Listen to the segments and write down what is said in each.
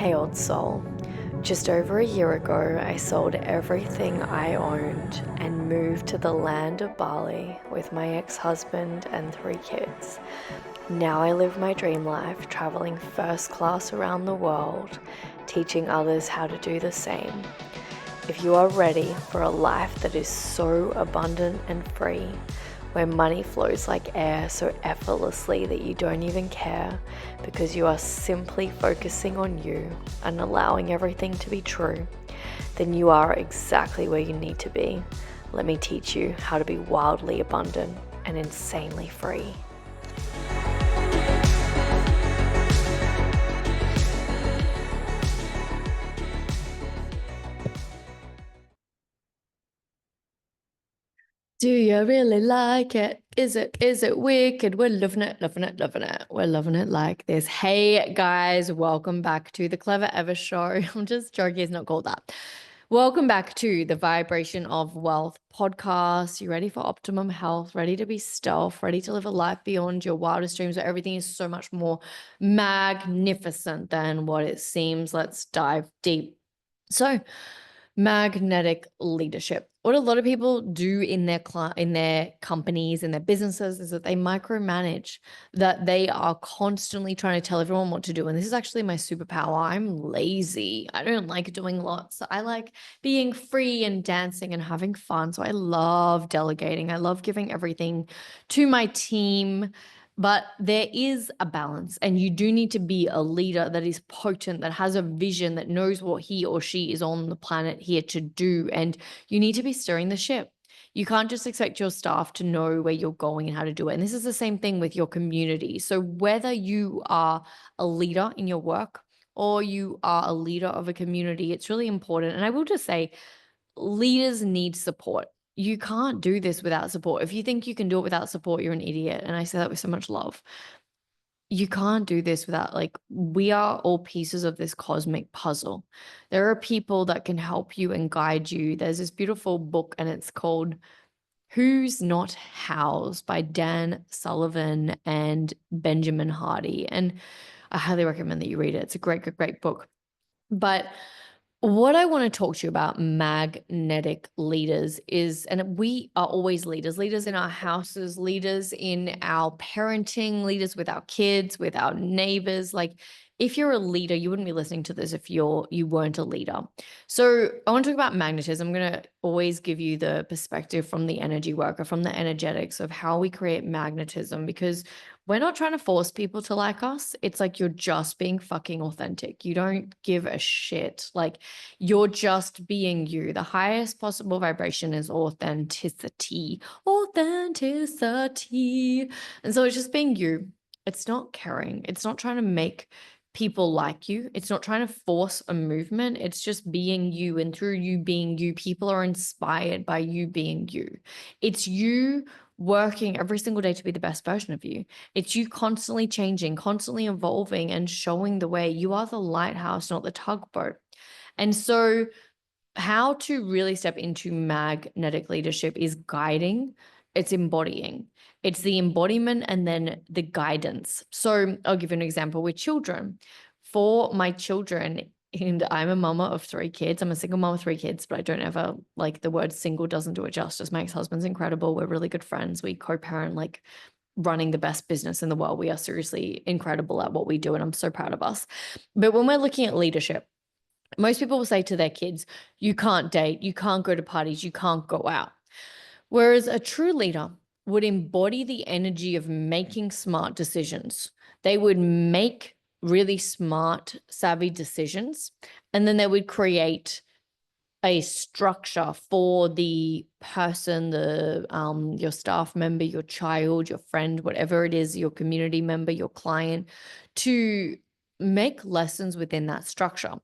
Hey old soul, just over a year ago I sold everything I owned and moved to the land of Bali with my ex-husband and 3 kids. Now I live my dream life, traveling first class around the world, teaching others how to do the same. If you are ready for a life that is so abundant and free, where money flows like air so effortlessly that you don't even care because you are simply focusing on you and allowing everything to be true, then you are exactly where you need to be. Let me teach you how to be wildly abundant and insanely free. Do you really like it? Is it wicked? We're loving it, loving it, loving it. We're loving it like this. Hey guys, welcome back to the Clever Ever Show. I'm just joking, it's not called that. Welcome back to the Vibration of Wealth podcast. You ready for optimum health? Ready to be stealth? Ready to live a life beyond your wildest dreams where everything is so much more magnificent than what it seems? Let's dive deep. So, magnetic leadership. What a lot of people do in their companies, in their businesses, is that they micromanage, that they are constantly trying to tell everyone what to do. And this is actually my superpower. I'm lazy. I don't like doing lots. I like being free and dancing and having fun. So I love delegating. I love giving everything to my team. But there is a balance, and you do need to be a leader that is potent, that has a vision, that knows what he or she is on the planet here to do. And you need to be steering the ship. You can't just expect your staff to know where you're going and how to do it. And this is the same thing with your community. So whether you are a leader in your work or you are a leader of a community, it's really important. And I will just say, leaders need support. You can't do this without support. If you think you can do it without support, you're an idiot. And I say that with so much love. You can't do this without, we are all pieces of this cosmic puzzle. There are people that can help you and guide you. There's this beautiful book, and it's called Who's Not House by Dan Sullivan and Benjamin Hardy. And I highly recommend that you read it. It's a great, great, great book. But what I want to talk to you about magnetic leaders is, and we are always leaders, leaders in our houses, leaders in our parenting, leaders with our kids, with our neighbors. Like, if you're a leader, you wouldn't be listening to this if you weren't a leader. So I want to talk about magnetism. I'm going to always give you the perspective from the energy worker, from the energetics of how we create magnetism, because we're not trying to force people to like us. It's like you're just being fucking authentic. You don't give a shit. Like, you're just being you. The highest possible vibration is authenticity. Authenticity. And so it's just being you. It's not caring. It's not trying to make people like you. It's not trying to force a movement. It's just being you. And through you being you, people are inspired by you being you. It's you working every single day to be the best version of you. It's you constantly changing, constantly evolving, and showing the way. You are the lighthouse, not the tugboat. And so how to really step into magnetic leadership is guiding, it's embodying. It's the embodiment and then the guidance. So I'll give you an example with children. For my children, and I'm a mama of 3 kids. I'm a single mom of 3 kids, but I don't ever, like, the word single doesn't do it justice. My ex-husband's incredible. We're really good friends. We co-parent, like, running the best business in the world. We are seriously incredible at what we do, and I'm so proud of us. But when we're looking at leadership, most people will say to their kids, you can't date, you can't go to parties, you can't go out. Whereas a true leader would embody the energy of making smart decisions. They would make really smart, savvy decisions, and then they would create a structure for the person, your staff member, your child, your friend, whatever it is, your community member, your client, to make lessons within that structure.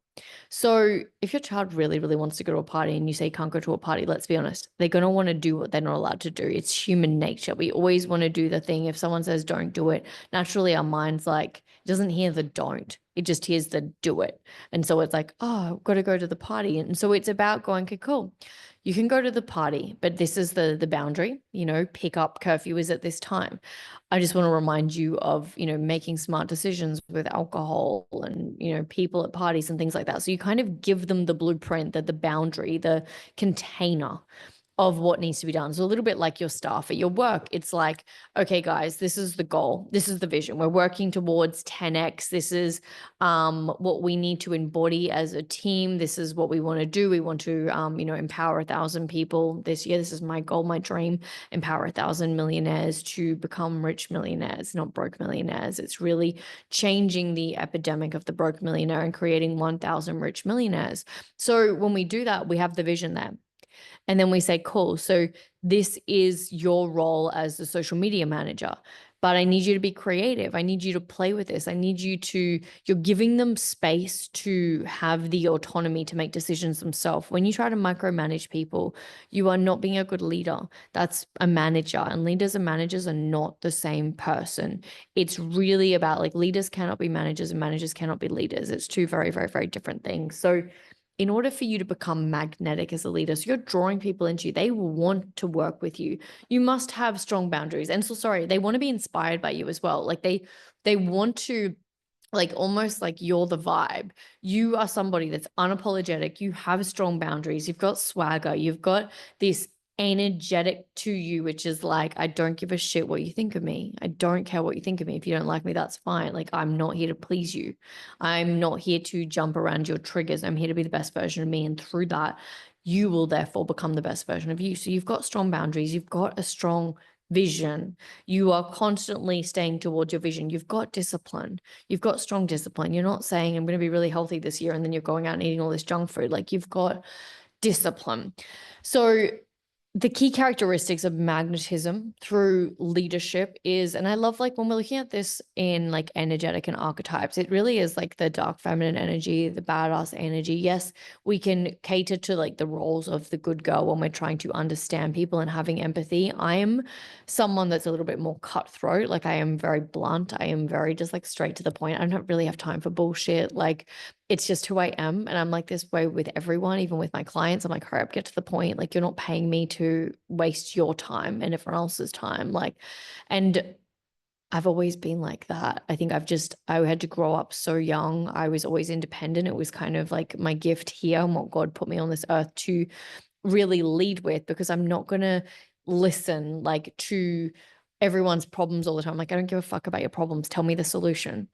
So if your child really, really wants to go to a party and you say can't go to a party, let's be honest, they're going to want to do what they're not allowed to do. It's human nature. We always want to do the thing. If someone says don't do it, naturally our mind's like, it doesn't hear the don't. It just hears the do it. And so it's like, oh, I've got to go to the party. And so it's about going, okay, cool. You can go to the party, but this is the boundary, pick up curfew is at this time. I just want to remind you of, making smart decisions with alcohol and, people at parties and things like that. So you kind of give them the blueprint, the boundary, the container of what needs to be done. So a little bit like your staff at your work. It's like, okay, guys, this is the goal. This is the vision. We're working towards 10x. This is what we need to embody as a team. This is what we want to do. We want to, empower 1,000 people this year. This is my goal, my dream, empower 1,000 millionaires to become rich millionaires, not broke millionaires. It's really changing the epidemic of the broke millionaire and creating 1,000 rich millionaires. So when we do that, we have the vision there. And then we say, cool, so this is your role as the social media manager, but I need you to be creative. I need you to play with this. I need you to, you're giving them space to have the autonomy to make decisions themselves. When you try to micromanage people, you are not being a good leader. That's a manager, and leaders and managers are not the same person. It's really about, like, leaders cannot be managers and managers cannot be leaders. It's two very, very, very different things. So in order for you to become magnetic as a leader, so you're drawing people into you, they will want to work with you. You must have strong boundaries. And so, sorry, they want to be inspired by you as well. Like they want to, like, almost like you're the vibe. You are somebody that's unapologetic. You have strong boundaries. You've got swagger. You've got this energetic to you, which is like, I don't give a shit what you think of me. I don't care what you think of me. If you don't like me, that's fine. Like, I'm not here to please you. I'm not here to jump around your triggers. I'm here to be the best version of me. And through that, you will therefore become the best version of you. So you've got strong boundaries. You've got a strong vision. You are constantly staying towards your vision. You've got discipline. You've got strong discipline. You're not saying, I'm going to be really healthy this year, and then you're going out and eating all this junk food. Like, you've got discipline. So the key characteristics of magnetism through leadership is, and I love, like, when we're looking at this in like energetic and archetypes, it really is like the dark feminine energy, the badass energy. Yes, we can cater to like the roles of the good girl when we're trying to understand people and having empathy. I am someone that's a little bit more cutthroat. Like, I am very blunt. I am very just like straight to the point. I don't really have time for bullshit. Like, it's just who I am. And I'm like this way with everyone, even with my clients. I'm like, hurry up, get to the point. Like, you're not paying me to waste your time and everyone else's time. Like, and I've always been like that. I think I had to grow up so young. I was always independent. It was kind of like my gift here and what God put me on this earth to really lead with, because I'm not going to listen like to everyone's problems all the time. Like, I don't give a fuck about your problems. Tell me the solution.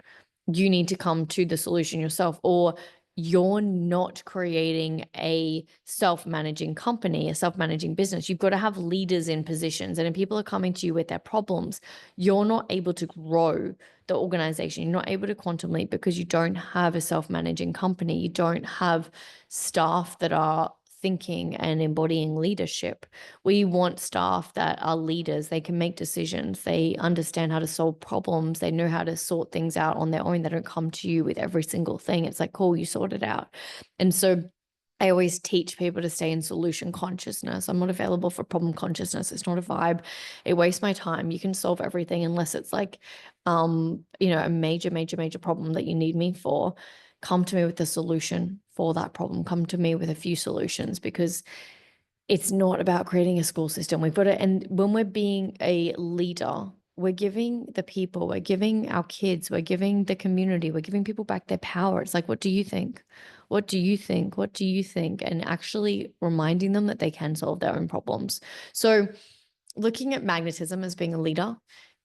You need to come to the solution yourself, or you're not creating a self-managing company, a self-managing business. You've got to have leaders in positions, and if people are coming to you with their problems, you're not able to grow the organization. You're not able to quantum leap because you don't have a self-managing company. You don't have staff that are thinking and embodying leadership. We want staff that are leaders. They can make decisions. They understand how to solve problems. They know how to sort things out on their own. They don't come to you with every single thing. It's like, cool, you sort it out. And so I always teach people to stay in solution consciousness. I'm not available for problem consciousness. It's not a vibe. It wastes my time. You can solve everything unless it's like, a major, major, major problem that you need me for. Come to me with the solution for that problem. Come to me with a few solutions, because it's not about creating a school system. We've got to, and when we're being a leader, we're giving the people, we're giving our kids, we're giving the community, we're giving people back their power. It's like, what do you think? What do you think? What do you think? And actually reminding them that they can solve their own problems. So looking at magnetism as being a leader,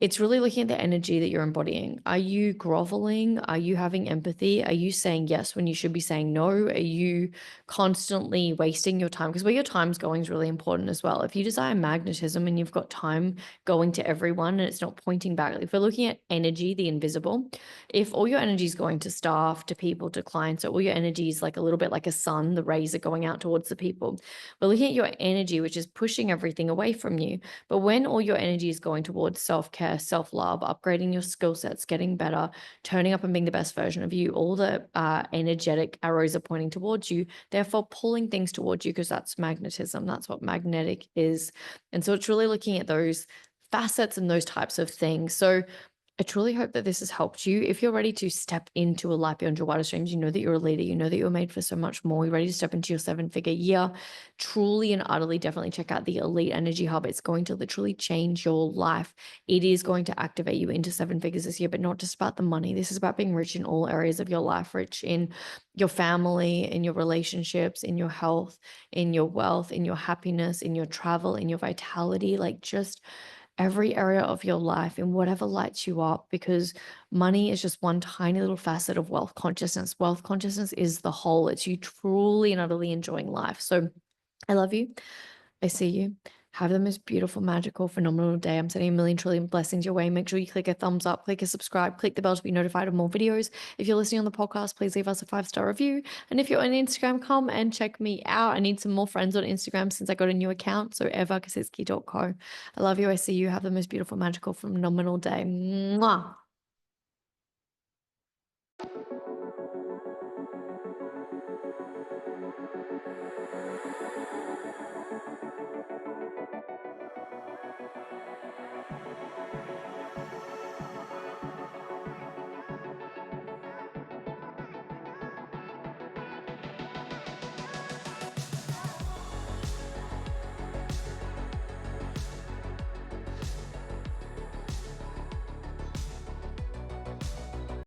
it's really looking at the energy that you're embodying. Are you groveling? Are you having empathy? Are you saying yes when you should be saying no? Are you constantly wasting your time? Because where your time's going is really important as well. If you desire magnetism and you've got time going to everyone and it's not pointing back, if we're looking at energy, the invisible, if all your energy is going to staff, to people, to clients, or all your energy is like a little bit like a sun, the rays are going out towards the people. We're looking at your energy, which is pushing everything away from you. But when all your energy is going towards self-care, self-love, upgrading your skill sets, getting better, turning up and being the best version of you, all the energetic arrows are pointing towards you, therefore pulling things towards you, because that's magnetism. That's what magnetic is. And so it's really looking at those facets and those types of things. So I truly hope that this has helped you. If you're ready to step into a life beyond your wildest dreams, you know that you're a leader, you know that you're made for so much more, you're ready to step into your 7-figure year, truly and utterly, definitely check out the Elite Energy Hub. It's going to literally change your life. It is going to activate you into 7 figures this year, but not just about the money. This is about being rich in all areas of your life, rich in your family, in your relationships, in your health, in your wealth, in your happiness, in your travel, in your vitality, like just every area of your life in whatever lights you up, because money is just one tiny little facet of wealth consciousness. Wealth consciousness is the whole. It's you truly and utterly enjoying life. So I love you. I see you. Have the most beautiful, magical, phenomenal day. I'm sending a million trillion blessings your way. Make sure you click a thumbs up, click a subscribe, click the bell to be notified of more videos. If you're listening on the podcast, please leave us a 5-star review. And if you're on Instagram, come and check me out. I need some more friends on Instagram since I got a new account. So evakasitsky.co. I love you. I see you. Have the most beautiful, magical, phenomenal day. Mwah.